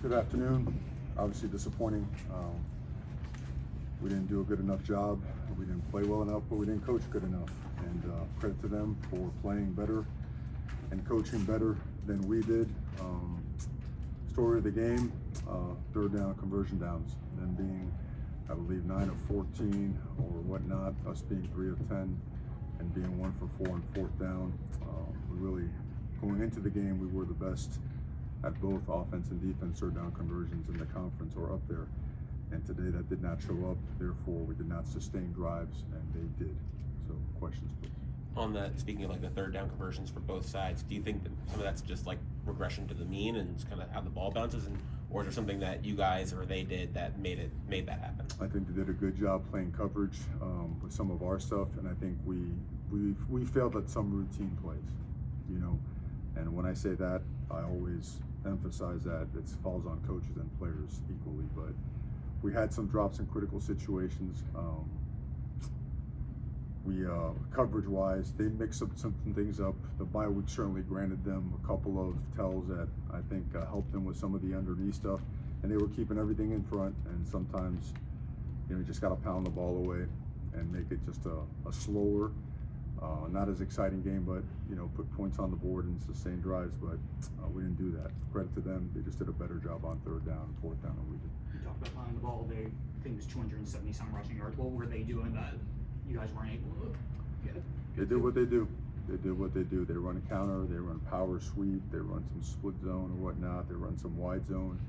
Good afternoon. Obviously disappointing. We didn't do a good enough job. We didn't play well enough, but we didn't coach good enough. And credit to them for playing better and coaching better than we did. Story of the game, third down conversion downs. Them being, I believe, 9 of 14 or whatnot, us being 3 of 10 and being 1 for 4 on fourth down. We really, going into the game, we were the best at both offense and defense third down conversions in the conference or up there. And today that did not show up, therefore we did not sustain drives, and they did. So questions, please. On that, speaking of like the third down conversions for both sides, do you think that some of that's just like regression to the mean and it's kind of how the ball bounces, and or is there something that you guys or they did that made that happen? I think they did a good job playing coverage with some of our stuff, and I think we failed at some routine plays, you know. And when I say that, I always emphasize that it falls on coaches and players equally. But we had some drops in critical situations. Coverage-wise, they mixed up some things up. The bye week certainly granted them a couple of tells that I think helped them with some of the underneath stuff, and they were keeping everything in front. And sometimes, you just got to pound the ball away and make it just a slower, not as exciting game, but put points on the board and sustain drives. But we didn't do that. Credit to them; they just did a better job on third down and fourth down than we did. You talked about pounding the ball. I think it was 270 some rushing yards. What were they doing that you guys weren't able to get? They did what they do. They did what they do. They run a counter, they run power sweep, they run some split zone or whatnot, they run some wide zone.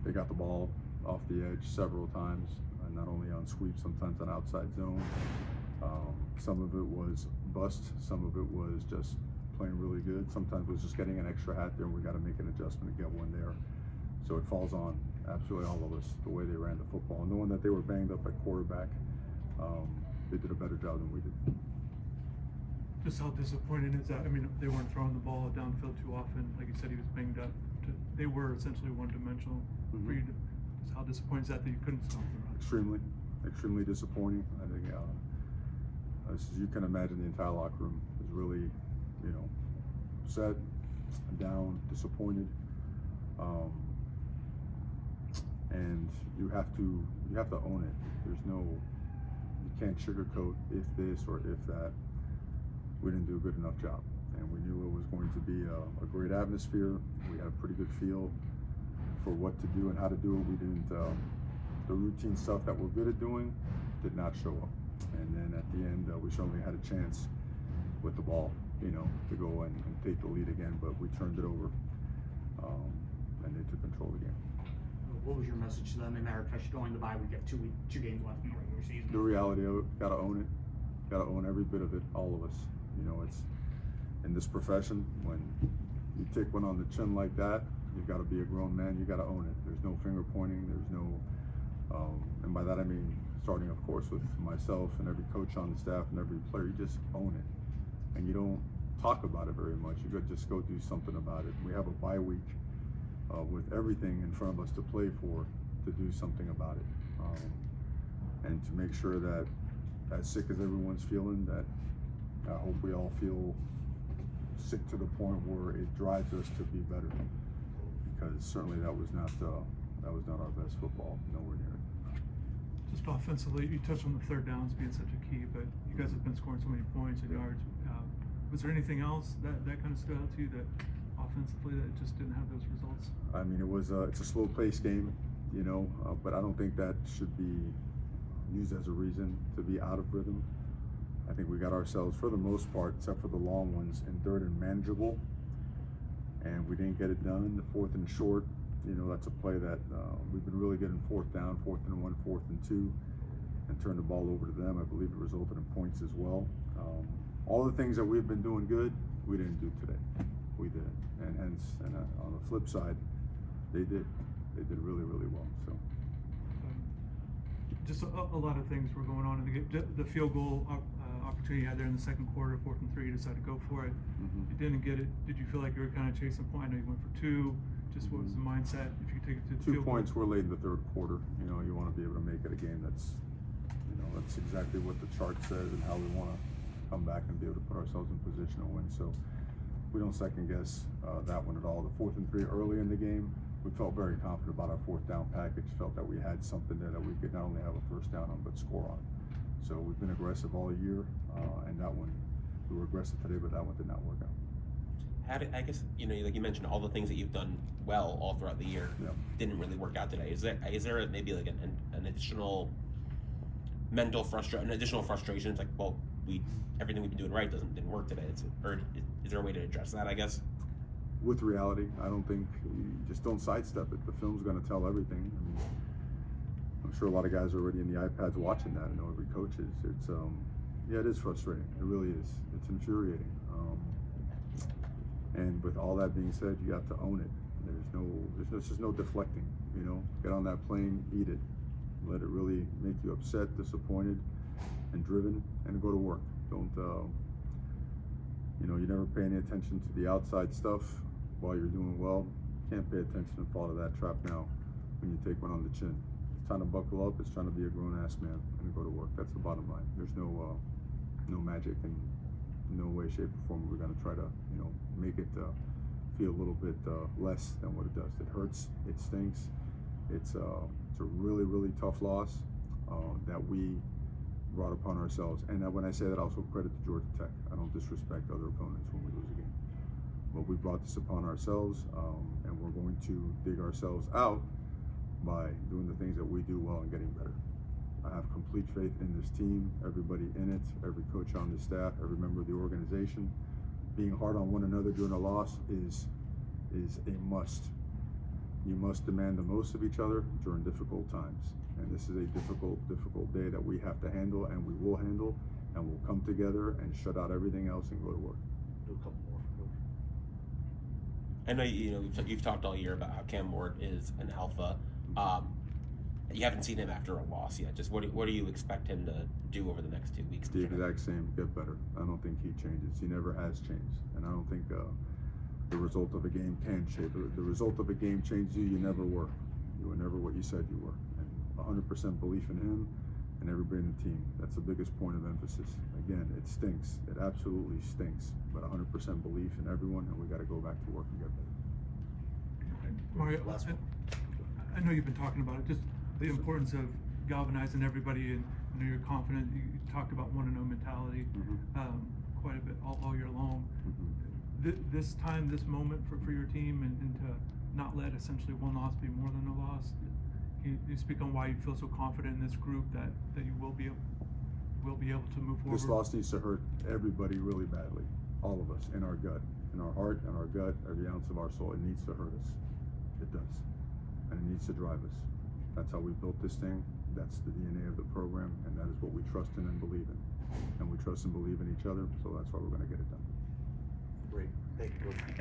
They got the ball off the edge several times, not only on sweep, sometimes on outside zone. Some of it was bust, some of it was just playing really good. Sometimes it was just getting an extra hat there and we got to make an adjustment to get one there. So it falls on absolutely all of us, the way they ran the football. And knowing that they were banged up at quarterback, they did a better job than we did. Just how disappointing is that? I mean, they weren't throwing the ball downfield too often. Like you said, he was banged up. They were essentially one-dimensional. Mm-hmm. For you just how disappointing is that you couldn't stop the run? Extremely disappointing. I think, as you can imagine, the entire locker room is really, upset, down, disappointed, and you have to own it. You can't sugarcoat if this or if that. We didn't do a good enough job, and we knew it was going to be a great atmosphere. We had a pretty good feel for what to do and how to do it. We didn't, the routine stuff that we're good at doing did not show up. And then at the end, we certainly had a chance with the ball, to go and take the lead again, but we turned it over, and they took control of the game. What was your message to them in Mario Cristobal going to the bye week? You have two games left in the regular season. The reality of it, gotta own it. Gotta own every bit of it, all of us. It's in this profession, when you take one on the chin like that, you gotta be a grown man, you gotta own it. There's no finger pointing, there's no, and by that I mean, starting of course with myself and every coach on the staff and every player, you just own it. And you don't talk about it very much, you just go do something about it. We have a bye week with everything in front of us to play for, to do something about it. And to make sure that, as sick as everyone's feeling, that I hope we all feel sick to the point where it drives us to be better. Because certainly that was not our best football, nowhere near it. Just offensively, you touched on the third downs being such a key, but you guys have been scoring so many points and yards. Was there anything else that kind of stood out to you that offensively that just didn't have those results? I mean, it's a slow-paced game, but I don't think that should be used as a reason to be out of rhythm. I think we got ourselves, for the most part, except for the long ones, in third and manageable, and we didn't get it done. The fourth and short, that's a play that we've been really good in fourth down, 4th and 1, 4th and 2, and turned the ball over to them. I believe it resulted in points as well. All the things that we've been doing good, we didn't do today. We didn't, and hence, on the flip side, they did really, really well. So. Just a lot of things were going on in the game. The field goal opportunity you had there in the second quarter, 4th and 3, you decided to go for it. Mm-hmm. You didn't get it. Did you feel like you were kind of chasing a point? I know you went for 2. Just what was the mindset? If you could take it to the 2 points were late in the third quarter. You want to be able to make it a game that's exactly what the chart says and how we want to come back and be able to put ourselves in position to win. So we don't second guess that one at all. The 4th and 3 early in the game, we felt very confident about our fourth down package, felt that we had something there that we could not only have a first down on, but score on. So we've been aggressive all year, and that one, we were aggressive today, but that one did not work out. I guess, like you mentioned, all the things that you've done well all throughout the year Yeah. didn't really work out today. Is there maybe like an additional additional frustration? It's like, well, everything we've been doing right didn't work today. Or is there a way to address that, I guess? With reality, I don't think, you just don't sidestep it. The film's going to tell everything. I mean, I'm sure a lot of guys are already in the iPads watching that. I know every coach is. It's, yeah, it is frustrating. It really is. It's infuriating. And with all that being said, you have to own it. There's just no deflecting, Get on that plane, eat it. Let it really make you upset, disappointed, and driven, and go to work. Don't, you never pay any attention to the outside stuff while you're doing well. Can't pay attention and fall to that trap now when you take one on the chin. It's time to buckle up. It's trying to be a grown-ass man and go to work. That's the bottom line. There's no magic and no way, shape, or form we're going to try to, make it feel a little bit less than what it does. It hurts. It stinks. It's a really, really tough loss that we brought upon ourselves. And when I say that, I also credit to Georgia Tech. I don't disrespect other opponents when we lose a game. But we brought this upon ourselves, and we're going to dig ourselves out by doing the things that we do well and getting better. I have complete faith in this team, everybody in it, every coach on the staff, every member of the organization. Being hard on one another during a loss is a must. You must demand the most of each other during difficult times. And this is a difficult day that we have to handle, and we will handle, and we'll come together and shut out everything else and go to work. Do a couple more for Coach. I know you've talked all year about how Cam Ward is an alpha. You haven't seen him after a loss yet. Just what do you expect him to do over the next 2 weeks? The exact same, get better. I don't think he changes. He never has changed. And I don't think the result of a game can change. The result of a game changes you. You never were. You were never what you said you were. And 100% belief in him and everybody in the team. That's the biggest point of emphasis. Again, it stinks. It absolutely stinks. But 100% belief in everyone, and we got to go back to work and get better. Mario, Last one. I know you've been talking about it, just the importance of galvanizing everybody, and I know you're confident. You talked about want-to-know mentality quite a bit all year long. This time, this moment for your team, and to not let essentially one loss be more than a loss. Can you speak on why you feel so confident in this group that you will be able to move forward? This loss needs to hurt everybody really badly. All of us, in our gut, in our heart, in our gut, every ounce of our soul. It needs to hurt us. It does. And it needs to drive us. That's how we built this thing. That's the DNA of the program, and that is what we trust in and believe in. And we trust and believe in each other, so that's why we're going to get it done. Great. Thank you, Coach. Thank you.